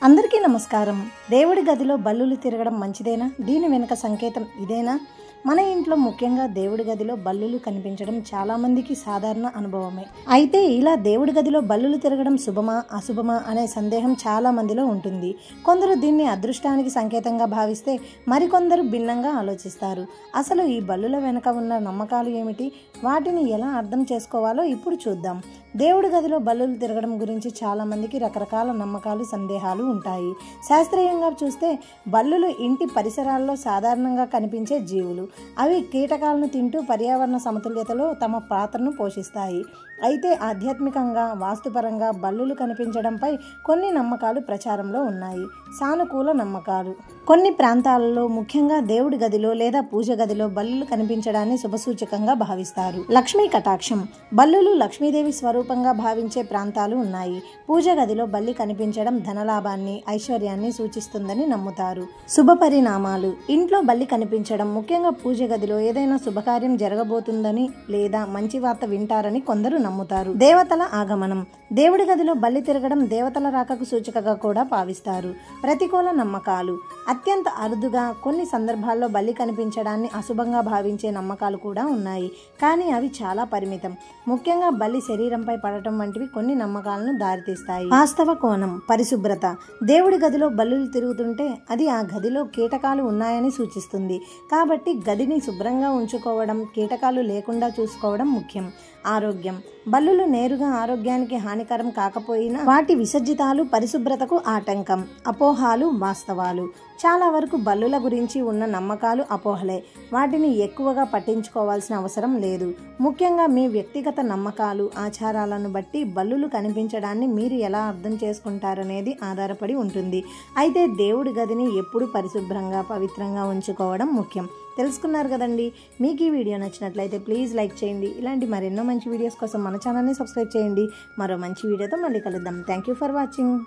అందరికీ నమస్కారం. దేవుడి గదిలో బల్లులు తిరగడం మంచిదేనా? దీని వెనుక సంకేతం ఇదేనా? మన ఇంట్లో ముఖ్యంగా దేవుడి గదిలో బల్లులు కనిపించడం చాలా మందికి సాధారణ అనుభవమే. అయితే ఇలా దేవుడి గదిలో బల్లులు తిరగడం శుభమా అశుభమా అనే సందేహం చాలా మందిలో ఉంటుంది. కొందరు దీన్ని అదృష్టానికి సంకేతంగా భావిస్తే మరికొందరు భిన్నంగా ఆలోచిస్తారు. అసలు ఈ బల్లుల వెనుక ఉన్న నమ్మకాలు ఏమిటి? వాటిని ఎలా అర్థం చేసుకోవాలో ఇప్పుడు చూద్దాం. దేవుడి గదిలో బల్లులు తిరగడం గురించి చాలా మందికి రకరకాల నమ్మకాలు, సందేహాలు ఉంటాయి. శాస్త్రీయంగా చూస్తే బల్లులు ఇంటి పరిసరాల్లో సాధారణంగా కనిపించే జీవులు. అవి కీటకాలను తింటూ పర్యావరణ సమతుల్యతలో తమ పాత్రను పోషిస్తాయి. అయితే ఆధ్యాత్మికంగా, వాస్తుపరంగా బల్లులు కనిపించడంపై కొన్ని నమ్మకాలు ప్రచారంలో ఉన్నాయి. సానుకూల నమ్మకాలు. కొన్ని ప్రాంతాలలో ముఖ్యంగా దేవుడి గదిలో లేదా పూజ గదిలో బల్లులు కనిపించడాన్ని శుభసూచకంగా భావిస్తారు. లక్ష్మీ కటాక్షం. బల్లులు లక్ష్మీదేవి స్వరూపంగా భావించే ప్రాంతాలు ఉన్నాయి. పూజ గదిలో బల్లి కనిపించడం ధనలాభాన్ని, ఐశ్వర్యాన్ని సూచిస్తుందని నమ్ముతారు. శుభ పరిణామాలు. ఇంట్లో బల్లి కనిపించడం ముఖ్యంగా పూజ గదిలో ఏదైనా శుభకార్యం జరగబోతుందని లేదా మంచి వార్త వింటారని కొందరు నమ్ముతారు. దేవతల ఆగమనం. దేవుడి గదిలో బల్లి తిరగడం దేవతల రాకకు సూచికగా కూడా భావిస్తారు. ప్రతికూల నమ్మకాలు. అత్యంత అరుదుగా కొన్ని సందర్భాల్లో బల్లి కనిపించడాన్ని అశుభంగా భావించే నమ్మకాలు కూడా ఉన్నాయి. కానీ అవి చాలా పరిమితం. ముఖ్యంగా బల్లి శరీరంపై పడటం వంటివి కొన్ని నమ్మకాలను దారితీస్తాయి. వాస్తవ కోణం. పరిశుభ్రత. దేవుడి గదిలో బల్లులు తిరుగుతుంటే అది ఆ గదిలో కీటకాలు ఉన్నాయని సూచిస్తుంది. కాబట్టి గదిని శుభ్రంగా ఉంచుకోవడం, కీటకాలు లేకుండా చూసుకోవడం ముఖ్యం. ఆరోగ్యం. బల్లులు నేరుగా ఆరోగ్యానికి హానికరం కాకపోయినా వాటి విసర్జితాలు పరిశుభ్రతకు ఆటంకం. అపోహాలు, వాస్తవాలు. చాలా వరకు బల్లుల గురించి ఉన్న నమ్మకాలు అపోహలే. వాటిని ఎక్కువగా పట్టించుకోవాల్సిన అవసరం లేదు. ముఖ్యంగా మీ వ్యక్తిగత నమ్మకాలు, ఆచారాలను బట్టి బల్లులు కనిపించడాన్ని మీరు ఎలా అర్థం చేసుకుంటారనేది ఆధారపడి ఉంటుంది. అయితే దేవుడి గదిని ఎప్పుడు పరిశుభ్రంగా, పవిత్రంగా ఉంచుకోవడం ముఖ్యం. తెలుసుకున్నారు కదండి. మీకు ఈ వీడియో నచ్చినట్లయితే ప్లీజ్ లైక్ చేయండి. ఇలాంటి మరెన్నో మంచి వీడియోస్ కోసం మన ఛానల్ని సబ్స్క్రైబ్ చేయండి. మరో మంచి వీడియోతో మళ్ళీ కలుద్దాం. Thank you for watching.